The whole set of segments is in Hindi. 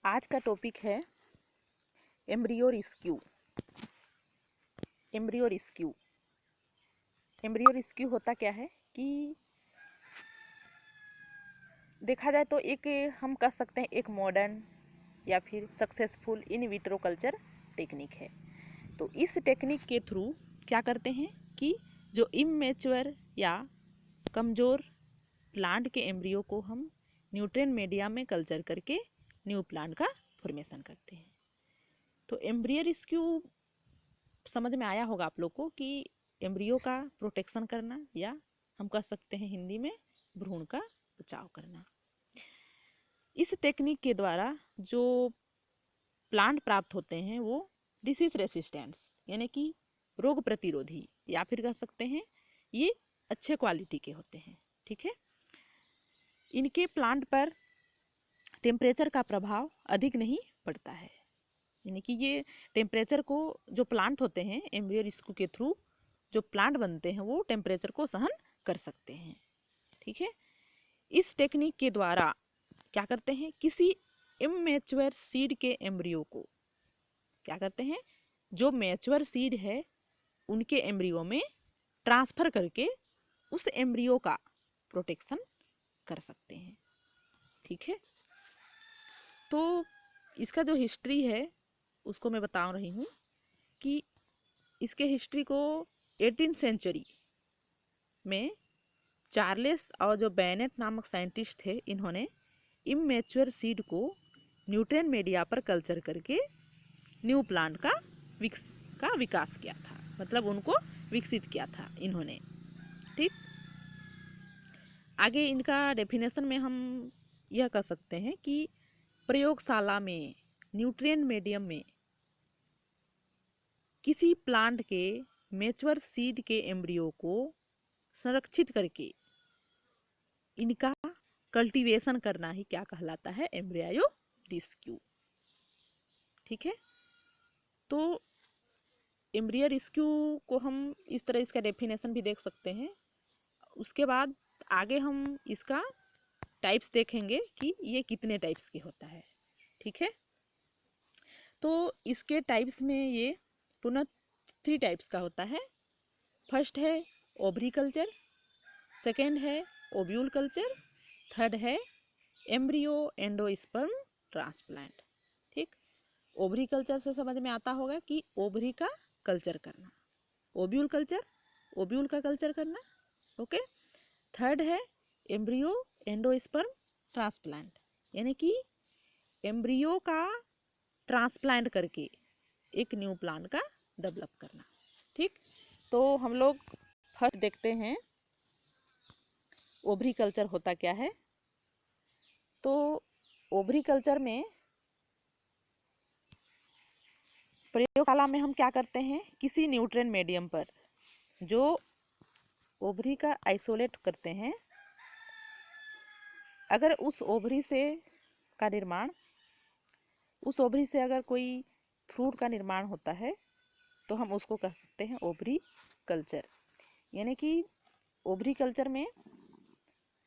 आज का टॉपिक है embryo rescue. Embryo rescue embryo rescue होता क्या है कि देखा जाए तो एक हम कह सकते हैं एक मॉडर्न या फिर successful in vitro culture technique है। तो इस टेक्निक के थ्रू क्या करते हैं कि जो इमैच्योर या कमज़ोर प्लांट के एम्ब्रियो को हम न्यूट्रिएंट मीडिया में कल्चर करके न्यू प्लांट का फॉर्मेशन करते हैं। तो एम्ब्रियो रेस्क्यू समझ में आया होगा आप लोग को कि एम्ब्रियो का प्रोटेक्शन करना या हम कह सकते हैं हिंदी में भ्रूण का बचाव करना। इस टेक्निक के द्वारा जो प्लांट प्राप्त होते हैं वो डिसीज रेसिस्टेंस यानी कि रोग प्रतिरोधी या फिर कह सकते हैं ये अच्छे क्वालिटी के होते हैं। ठीक है, इनके प्लांट पर टेम्परेचर का प्रभाव अधिक नहीं पड़ता है, यानी कि ये टेम्परेचर को जो प्लांट होते हैं एम्ब्रियो रेस्क्यू के थ्रू जो प्लांट बनते हैं वो टेम्परेचर को सहन कर सकते हैं। ठीक है, इस टेक्निक के द्वारा क्या करते हैं किसी इमैच्योर सीड के एम्ब्रियो को क्या करते हैं जो मैच्योर सीड है उनके एम्ब्रियो में ट्रांसफर करके उस एम्ब्रियो का प्रोटेक्शन कर सकते हैं। ठीक है, तो इसका जो हिस्ट्री है उसको मैं बता रही हूँ कि इसके हिस्ट्री को 18th सेंचुरी में चार्लेस और जो बेनेट नामक साइंटिस्ट थे इन्होंने इमैच्योर सीड को न्यूट्रिएंट मीडिया पर कल्चर करके न्यू प्लांट का विकास किया था, मतलब उनको विकसित किया था इन्होंने। ठीक, आगे इनका डेफिनेशन में हम यह कह सकते हैं कि प्रयोगशाला में न्यूट्रिएंट मीडियम में किसी प्लांट के मैच्योर सीड के एम्ब्रियो को संरक्षित करके इनका कल्टीवेशन करना ही क्या कहलाता है एम्ब्रियो रेस्क्यू। ठीक है, तो एम्ब्रियो रेस्क्यू को हम इस तरह इसका डेफिनेशन भी देख सकते हैं। उसके बाद आगे हम इसका टाइप्स देखेंगे कि ये कितने टाइप्स के होता है। ठीक है, तो इसके टाइप्स में ये पुनः 3 टाइप्स का होता है। फर्स्ट है ओवरी कल्चर, सेकेंड है ओव्यूल कल्चर, थर्ड है एम्ब्रियो एंडोस्पर्म ट्रांसप्लांट। ठीक, ओवरी कल्चर से समझ में आता होगा कि ओवरी का कल्चर करना, ओव्यूल कल्चर ओव्यूल का कल्चर करना। ओके, थर्ड है एम्ब्रियो एंडोस्पर्म ट्रांसप्लांट यानी कि एम्ब्रियो का ट्रांसप्लांट करके एक न्यू प्लांट का डेवलप करना। ठीक, तो हम लोग फर्स्ट देखते हैं ओवरी कल्चर होता क्या है। तो ओवरी कल्चर में प्रयोगशाला में हम क्या करते हैं किसी न्यूट्रिएंट मीडियम पर जो ओवरी का आइसोलेट करते हैं, अगर उस ओवरी से का निर्माण उस ओवरी से अगर कोई फ्रूट का निर्माण होता है तो हम उसको कह सकते हैं ओवरी कल्चर। यानी कि ओवरी कल्चर में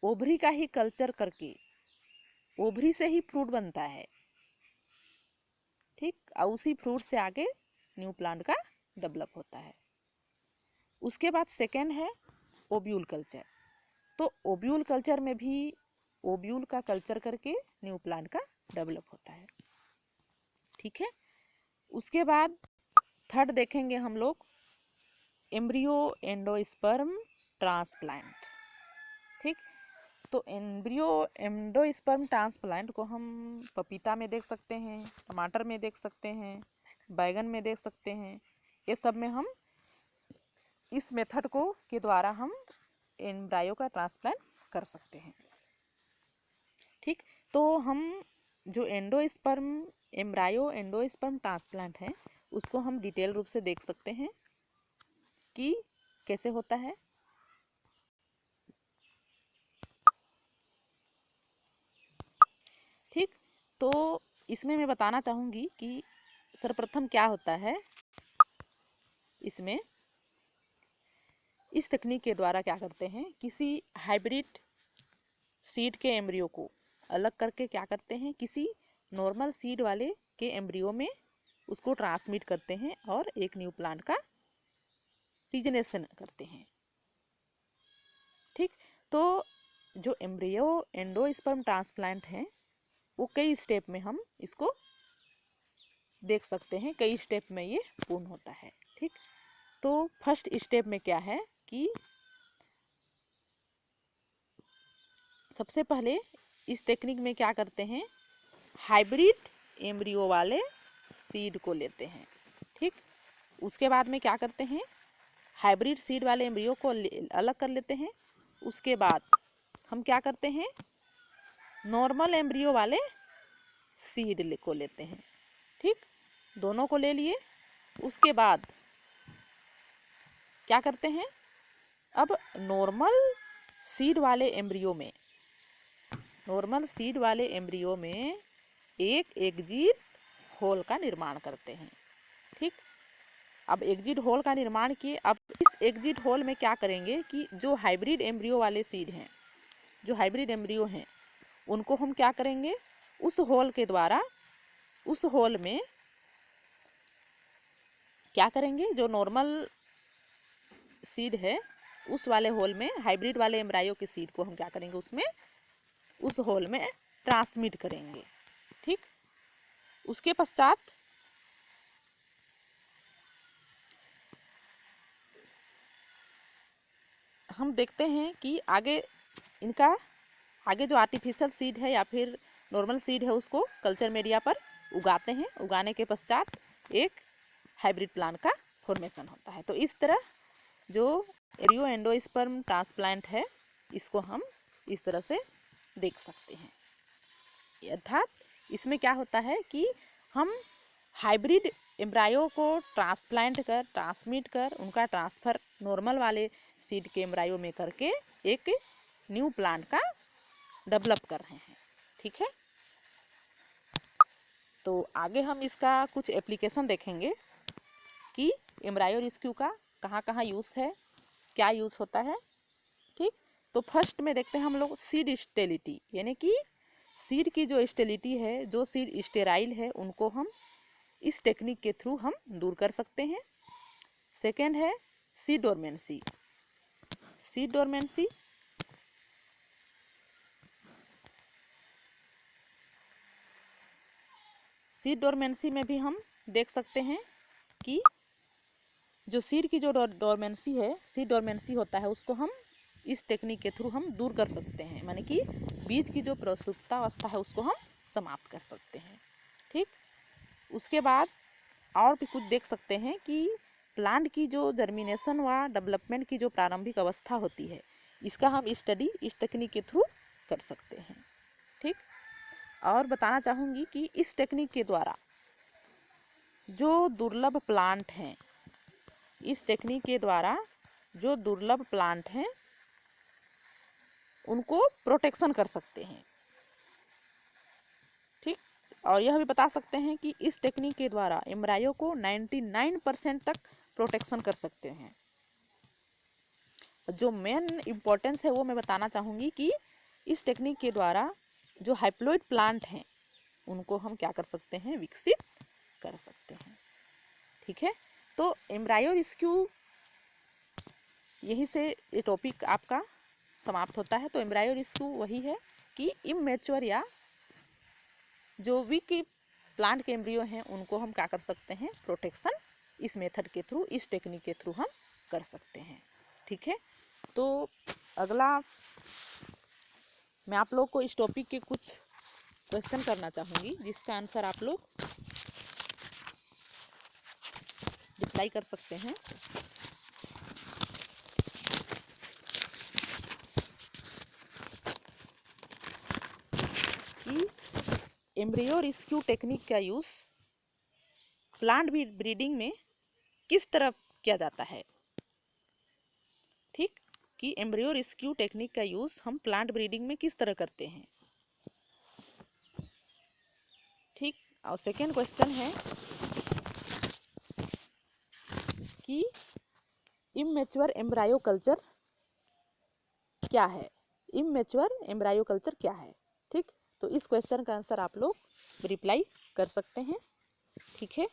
ओवरी का ही कल्चर करके ओवरी से ही फ्रूट बनता है। ठीक, और उसी फ्रूट से आगे न्यू प्लांट का डेवलप होता है। उसके बाद सेकेंड है ओव्यूल कल्चर। तो ओव्यूल कल्चर में भी ओव्यूल का कल्चर करके न्यू प्लांट का डेवलप होता है। ठीक है, उसके बाद थर्ड देखेंगे हम लोग एम्ब्रियो एंडोस्पर्म ट्रांसप्लांट। ठीक, तो एम्ब्रियो एंडोस्पर्म ट्रांसप्लांट को हम पपीता में देख सकते हैं, टमाटर में देख सकते हैं, बैगन में देख सकते हैं। ये सब में हम इस मेथड को के द्वारा हम एम्ब्रायो का ट्रांसप्लांट कर सकते हैं। ठीक, तो हम जो एम्ब्रायो एंडोस्पर्म ट्रांसप्लांट है उसको हम डिटेल रूप से देख सकते हैं कि कैसे होता है। ठीक, तो इसमें मैं बताना चाहूँगी कि सर्वप्रथम क्या होता है। इसमें इस तकनीक के द्वारा क्या करते हैं किसी हाइब्रिड सीड के एम्ब्रियो को अलग करके क्या करते हैं किसी नॉर्मल सीड वाले के एम्ब्रियो में उसको ट्रांसमिट करते हैं और एक न्यू प्लांट का रीजनेशन करते हैं। ठीक, तो जो एम्ब्रियो एंडोस्पर्म ट्रांसप्लांट है वो कई स्टेप में हम इसको देख सकते हैं, कई स्टेप में ये पूर्ण होता है। ठीक, तो फर्स्ट स्टेप में क्या है कि सबसे पहले इस टेक्निक में क्या करते हैं, हाइब्रिड एम्ब्रियो वाले सीड को लेते हैं। ठीक, उसके बाद में क्या करते हैं, हाइब्रिड सीड वाले एम्ब्रियो को अलग कर लेते हैं। उसके बाद हम क्या करते हैं, नॉर्मल एम्ब्रियो वाले सीड को लेते हैं। ठीक, दोनों को ले लिए। उसके बाद क्या करते हैं, अब नॉर्मल सीड वाले एम्ब्रियो में एक एग्जिट होल का निर्माण करते हैं। ठीक, अब एग्जिट होल का निर्माण किए। अब इस एग्जिट होल में क्या करेंगे कि जो हाइब्रिड एम्ब्रियो वाले सीड हैं, जो हाइब्रिड एम्ब्रियो हैं, उनको हम क्या करेंगे, उस होल के द्वारा, उस होल में क्या करेंगे, जो नॉर्मल सीड है उस वाले होल में हाइब्रिड वाले एम्ब्रायो के सीड को हम क्या करेंगे, उसमें उस होल में ट्रांसमिट करेंगे। ठीक, उसके पश्चात हम देखते हैं कि आगे जो आर्टिफिशियल सीड है या फिर नॉर्मल सीड है उसको कल्चर मीडिया पर उगाते हैं। उगाने के पश्चात एक हाइब्रिड प्लांट का फॉर्मेशन होता है। तो इस तरह जो एम्ब्रियो एंडोस्पर्म ट्रांसप्लांट है इसको हम इस तरह से देख सकते हैं। अर्थात इसमें क्या होता है कि हम हाइब्रिड एम्ब्रायो को ट्रांसमिट कर उनका ट्रांसफ़र नॉर्मल वाले सीड के एम्ब्रायो में करके एक न्यू प्लांट का डेवलप कर रहे हैं। ठीक है, तो आगे हम इसका कुछ एप्लीकेशन देखेंगे कि एम्ब्रायो रेस्क्यू का कहाँ कहाँ यूज़ है, क्या यूज़ होता है। ठीक, तो फर्स्ट में देखते हैं हम लोग सीड स्टेरिलिटी, यानी कि सीड की जो स्टेरिलिटी है, जो सीड स्टेराइल है, उनको हम इस टेक्निक के थ्रू हम दूर कर सकते हैं। सेकेंड है seed dormancy. Seed dormancy seed dormancy में भी हम देख सकते हैं कि जो सीड की जो डोरमेंसी है, सीड डोरमेंसी होता है, उसको हम इस टेक्निक के थ्रू हम दूर कर सकते हैं, माने कि बीज की जो प्रसुप्तावस्था है उसको हम समाप्त कर सकते हैं। ठीक, उसके बाद और भी कुछ देख सकते हैं कि प्लांट की जो जर्मिनेशन व डेवलपमेंट की जो प्रारंभिक अवस्था होती है, इसका हम स्टडी इस टेक्निक के थ्रू कर सकते हैं। ठीक, और बताना चाहूँगी कि इस टेक्निक के द्वारा जो दुर्लभ प्लांट हैं, इस टेक्निक के द्वारा जो दुर्लभ प्लांट हैं उनको प्रोटेक्शन कर सकते हैं। ठीक, और यह भी बता सकते हैं कि इस टेक्निक के द्वारा एम्ब्रायो को 99% तक प्रोटेक्शन कर सकते हैं। जो मेन इम्पोर्टेंस है वो मैं बताना चाहूँगी कि इस टेक्निक के द्वारा जो हाइप्लॉइड प्लांट हैं उनको हम क्या कर सकते हैं, विकसित कर सकते हैं। ठीक है, तो एम्ब्रायो रेस्क्यू यही से ये टॉपिक आपका समाप्त होता है। तो एम्ब्रायो रेस्क्यू वही है कि इमैच्योर या जो वीक प्लांट के एम्ब्रियो हैं उनको हम क्या कर सकते हैं, प्रोटेक्शन इस मेथड के थ्रू, इस टेक्निक के थ्रू हम कर सकते हैं। ठीक है, तो अगला मैं आप लोग को इस टॉपिक के कुछ क्वेश्चन करना चाहूँगी जिसका आंसर आप लोग रिप्लाई कर सकते हैं। कि एम्ब्रियो रेस्क्यू टेक्निक का यूज़ प्लांट ब्रीडिंग में किस तरह किया जाता है। ठीक, कि एम्ब्रियो रेस्क्यू टेक्निक का यूज़ हम प्लांट ब्रीडिंग में किस तरह करते हैं। ठीक, और सेकेंड क्वेश्चन है कि इमैच्योर एम्ब्रायो कल्चर क्या है। इमैच्योर एम्ब्रायो कल्चर क्या है। ठीक, तो इस क्वेश्चन का आंसर आप लोग रिप्लाई कर सकते हैं। ठीक है।